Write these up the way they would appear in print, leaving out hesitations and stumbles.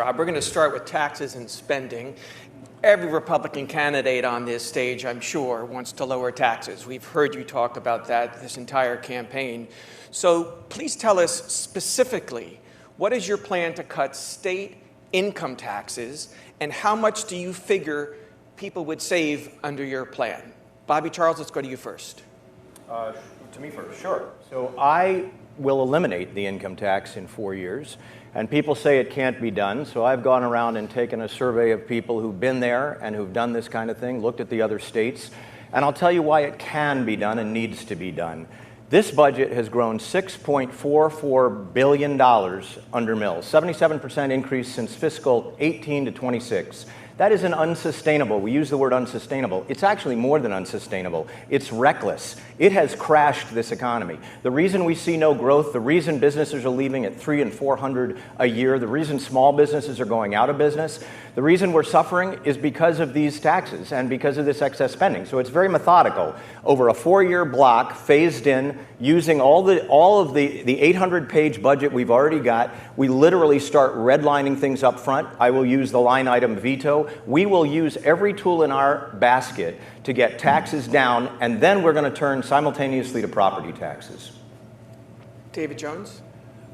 Rob, we're going to start with taxes and spending. Every Republican candidate on this stage, I'm sure, wants to lower taxes. We've heard you talk about that this entire campaign. So please tell us specifically, what is your plan to cut state income taxes, and how much do you figure people would save under your plan? Bobby Charles, let's go to you first. To me first, sure. So I will eliminate the income tax in 4 years. And people say it can't be done, so I've gone around and taken a survey of people who've been there and who've done this kind of thing, looked at the other states, and I'll tell you why it can be done and needs to be done. This budget has grown $6.44 billion under Mills, 77% increase since fiscal 18 to 26. That is an unsustainable, we use the word unsustainable. It's actually more than unsustainable. It's reckless. It has crashed this economy. The reason we see no growth, the reason businesses are leaving at 300 and 400 a year, the reason small businesses are going out of business, the reason we're suffering is because of these taxes and because of this excess spending. So it's very methodical. Over a 4-year block, phased in, using all of the 800-page budget we've already got, we literally start redlining things up front. I will use the line item veto. We will use every tool in our basket to get taxes down, and then we're going to turn simultaneously to property taxes. David Jones?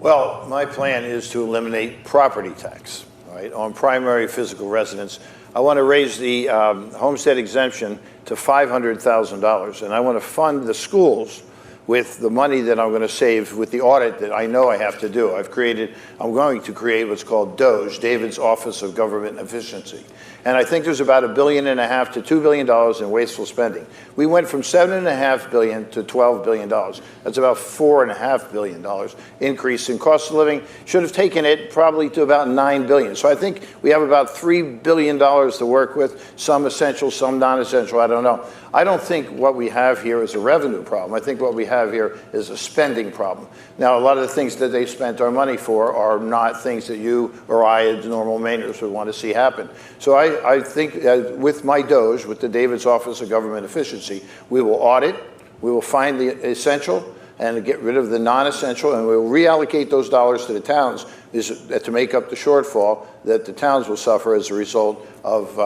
Well, my plan is to eliminate property tax, right, on primary physical residence. I want to raise the homestead exemption to $500,000, and I want to fund the schools with the money that I'm going to save with the audit that I know I have to do. I'm going to create what's called DOGE, David's Office of Government Efficiency. And I think there's about $1.5 billion to $2 billion in wasteful spending. We went from $7.5 billion to $12 billion. That's about $4.5 billion increase in cost of living. Should have taken it probably to about $9 billion. So I think we have about $3 billion to work with, some essential, some non-essential, I don't know. I don't think what we have here is a revenue problem. I think what we have here is a spending problem. Now, a lot of the things that they spent our money for are not things that you or I as normal Mainers would want to see happen. So I think with my DOGE, with the David's Office of Government Efficiency, we will audit, we will find the essential and get rid of the non-essential, and we will reallocate those dollars to the towns to make up the shortfall that the towns will suffer as a result of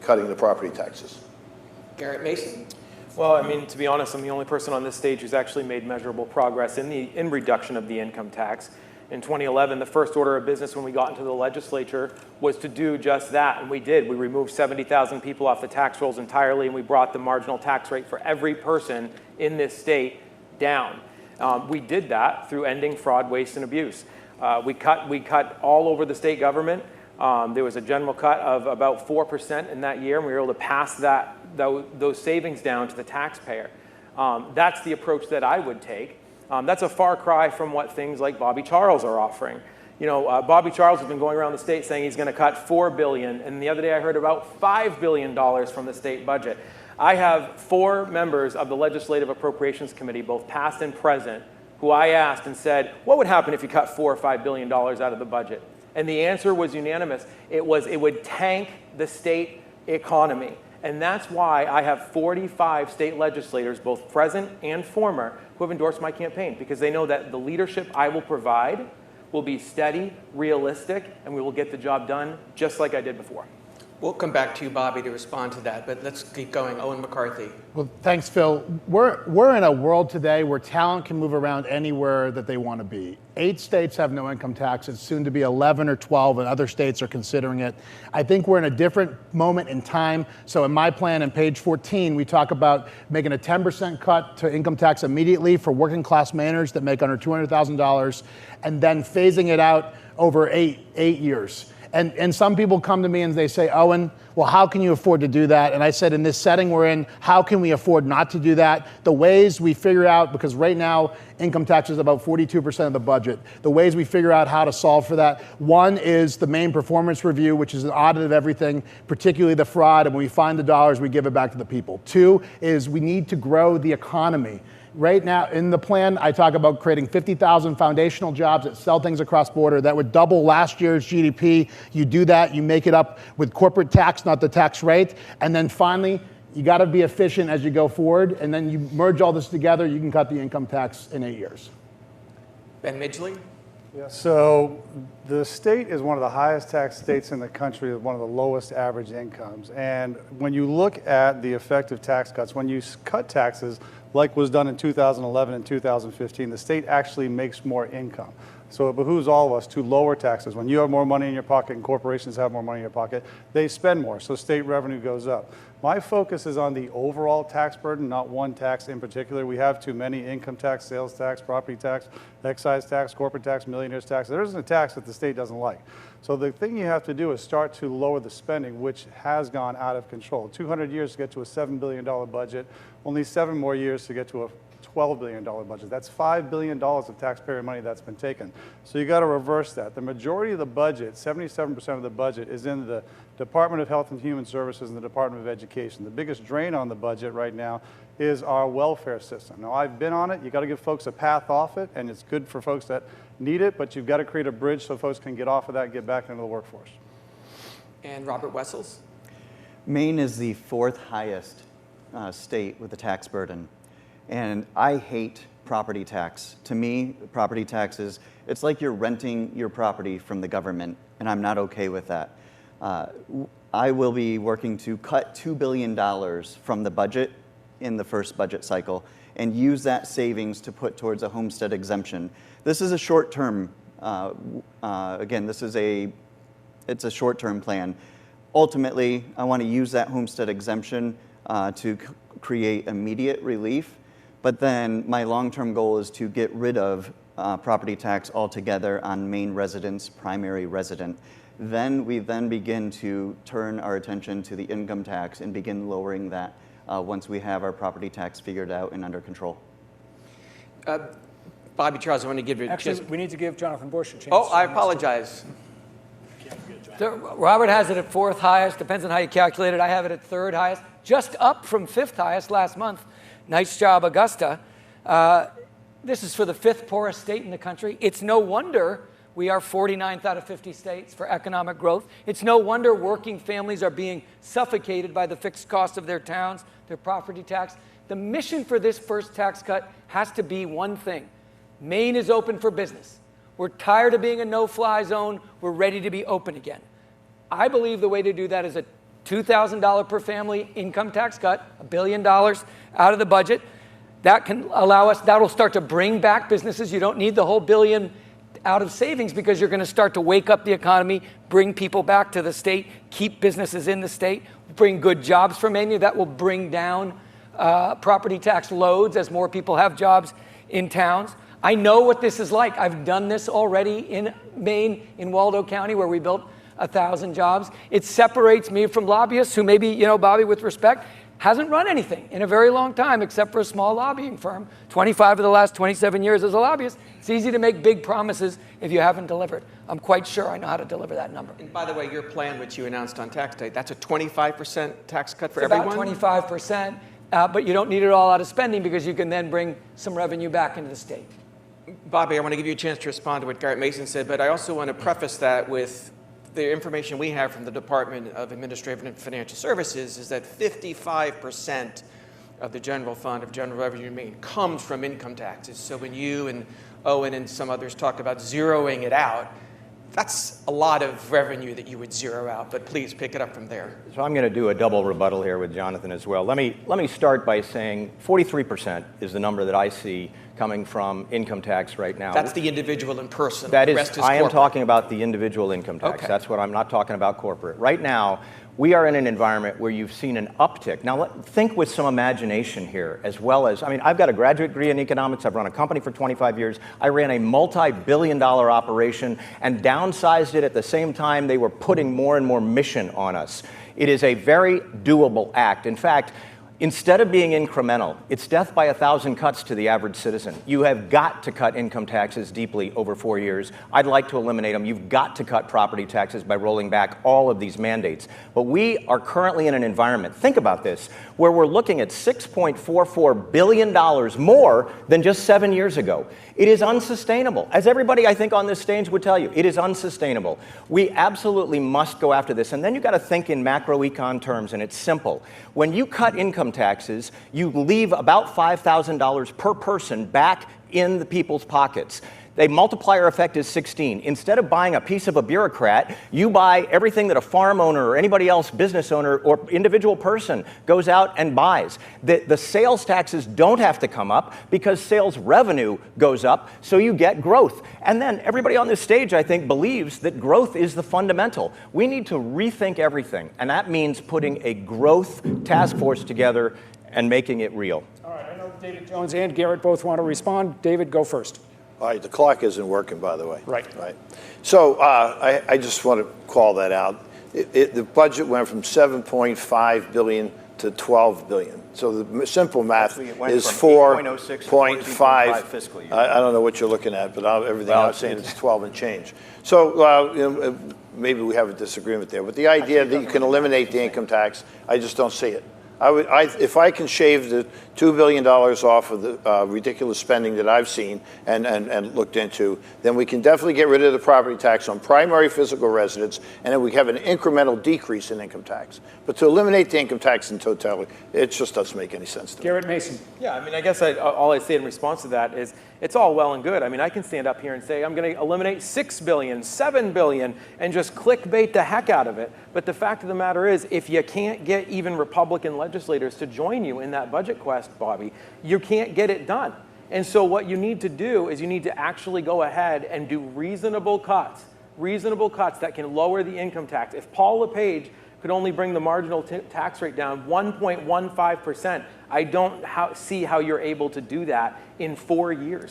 cutting the property taxes. Garrett Mason? Well, I mean, to be honest, I'm the only person on this stage who's actually made measurable progress in reduction of the income tax. In 2011, the first order of business when we got into the legislature was to do just that, and we did. We removed 70,000 people off the tax rolls entirely, and we brought the marginal tax rate for every person in this state down. We did that through ending fraud, waste, and abuse. We cut all over the state government. There was a general cut of about 4% in that year, and we were able to pass those savings down to the taxpayer. That's the approach that I would take. That's a far cry from what things like Bobby Charles are offering. You know, Bobby Charles has been going around the state saying he's going to cut $4 billion, and the other day I heard about $5 billion from the state budget. I have 4 members of the Legislative Appropriations Committee, both past and present, who I asked and said, what would happen if you cut $4 or $5 billion out of the budget? And the answer was unanimous. It would tank the state economy. And that's why I have 45 state legislators, both present and former, who have endorsed my campaign, because they know that the leadership I will provide will be steady, realistic, and we will get the job done just like I did before. We'll come back to you, Bobby, to respond to that, but let's keep going. Owen McCarthy. Well, thanks, Phil. We're in a world today where talent can move around anywhere that they want to be. 8 states have no income taxes, soon to be 11 or 12, and other states are considering it. I think we're in a different moment in time. So in my plan on page 14, we talk about making a 10% cut to income tax immediately for working class Mainers that make under $200,000, and then phasing it out over eight years. And some people come to me and they say, Owen, well, how can you afford to do that? And I said, in this setting we're in, how can we afford not to do that? The ways we figure out, because right now income tax is about 42% of the budget, the ways we figure out how to solve for that, one is the Maine Performance Review, which is an audit of everything, particularly the fraud, and when we find the dollars, we give it back to the people. 2 is we need to grow the economy. Right now, in the plan, I talk about creating 50,000 foundational jobs that sell things across border. That would double last year's GDP. You do that, you make it up with corporate tax, not the tax rate. And then finally, you got to be efficient as you go forward. And then you merge all this together, you can cut the income tax in 8 years. Ben Midgley? Yeah, so the state is one of the highest tax states in the country with one of the lowest average incomes. And when you look at the effect of tax cuts, when you cut taxes, like was done in 2011 and 2015, the state actually makes more income. So it behooves all of us to lower taxes. When you have more money in your pocket and corporations have more money in your pocket, they spend more, so state revenue goes up. My focus is on the overall tax burden, not one tax in particular. We have too many: income tax, sales tax, property tax, excise tax, corporate tax, millionaires tax. There isn't a tax that the state doesn't like. So the thing you have to do is start to lower the spending, which has gone out of control. 200 years to get to a $7 billion budget, only 7 more years to get to a $12 billion budget. That's $5 billion of taxpayer money that's been taken. So you got to reverse that. The majority of the budget, 77% of the budget, is in the Department of Health and Human Services and the Department of Education. The biggest drain on the budget right now is our welfare system. Now, I've been on it. You got to give folks a path off it, and it's good for folks that need it, but you've got to create a bridge so folks can get off of that and get back into the workforce. And Robert Wessels? Maine is the 4th highest state with a tax burden. And I hate property tax. To me, property taxes, it's like you're renting your property from the government, and I'm not okay with that. I will be working to cut $2 billion from the budget in the first budget cycle and use that savings to put towards a homestead exemption. This is a short-term, again, it's a short-term plan. Ultimately, I want to use that homestead exemption to create immediate relief. But then my long-term goal is to get rid of property tax altogether on Maine residents, primary resident. Then we begin to turn our attention to the income tax and begin lowering that once we have our property tax figured out and under control. Bobby Charles, I want to give you Actually, we need to give Jonathan Bush a chance. Oh, I apologize. So Robert has it at 4th highest, depends on how you calculate it. I have it at 3rd highest, just up from 5th highest last month. Nice job, Augusta. This is for the 5th poorest state in the country. It's no wonder we are 49th out of 50 states for economic growth. It's no wonder working families are being suffocated by the fixed cost of their towns, their property tax. The mission for this first tax cut has to be one thing. Maine is open for business. We're tired of being a no-fly zone. We're ready to be open again. I believe the way to do that is a $2,000 per family income tax cut, $1 billion out of the budget. That can allow us, that'll start to bring back businesses. You don't need the whole $1 billion out of savings because you're going to start to wake up the economy, bring people back to the state, keep businesses in the state, bring good jobs for Maine. That will bring down property tax loads as more people have jobs in towns. I know what this is like. I've done this already in Maine, in Waldo County, where we built 1,000 jobs. It separates me from lobbyists who maybe, Bobby, with respect, hasn't run anything in a very long time except for a small lobbying firm. 25 of the last 27 years as a lobbyist. It's easy to make big promises if you haven't delivered. I'm quite sure I know how to deliver that number. And by the way, your plan, which you announced on tax day, that's a 25% tax cut for it's everyone? About 25%, but you don't need it all out of spending because you can then bring some revenue back into the state. Bobby, I want to give you a chance to respond to what Garrett Mason said, but I also want to preface that with the information we have from the Department of Administrative and Financial Services is that 55% of the general fund of general revenue in Maine comes from income taxes. So when you and Owen and some others talk about zeroing it out, that's a lot of revenue that you would zero out, but please pick it up from there. So I'm going to do a double rebuttal here with Jonathan as well. Let me start by saying 43% is the number that I see coming from income tax right now. That's the individual and personal. That the is, rest is I am corporate. talking about the individual income tax. Okay. That's what I'm not talking about corporate. Right now, we are in an environment where you've seen an uptick. Now, think with some imagination here, as well as, I've got a graduate degree in economics. I've run a company for 25 years. I ran a multi-billion-dollar operation and downsized it at the same time they were putting more and more mission on us. It is a very doable act. In fact, instead of being incremental, it's death by 1,000 cuts to the average citizen. You have got to cut income taxes deeply over 4 years. I'd like to eliminate them. You've got to cut property taxes by rolling back all of these mandates. But we are currently in an environment, think about this, where we're looking at $6.44 billion more than just 7 years ago. It is unsustainable. As everybody, I think, on this stage would tell you, it is unsustainable. We absolutely must go after this. And then you've got to think in macroecon terms, and it's simple. When you cut income taxes, you leave about $5,000 per person back in the people's pockets. The multiplier effect is 16. Instead of buying a piece of a bureaucrat, you buy everything that a farm owner or anybody else, business owner or individual person goes out and buys. The sales taxes don't have to come up because sales revenue goes up, so you get growth. And then everybody on this stage, I think, believes that growth is the fundamental. We need to rethink everything, and that means putting a growth task force together and making it real. All right, I know David Jones and Garrett both want to respond. David, go first. All right, the clock isn't working, by the way. Right. So I just want to call that out. The budget went from $7.5 billion to $12 billion. So the simple math is 4.5 fiscal year. I don't know what you're looking at, but everything I'm saying is 12 and change. So maybe we have a disagreement there. But the idea that you can eliminate the income tax, I just don't see it. If I can shave the $2 billion off of the ridiculous spending that I've seen and looked into, then we can definitely get rid of the property tax on primary physical residence, and then we have an incremental decrease in income tax. But to eliminate the income tax in totality, it just doesn't make any sense to me. Garrett Mason. Yeah, I mean, I guess all I say in response to that is it's all well and good. I mean, I can stand up here and say I'm going to eliminate $6 billion, $7 billion, and just clickbait the heck out of it. But the fact of the matter is, if you can't get even Republican legislators to join you in that budget quest, Bobby, you can't get it done. And so what you need to do is you need to actually go ahead and do reasonable cuts that can lower the income tax. If Paul LePage could only bring the marginal tax rate down 1.15%, I don't see how you're able to do that in 4 years.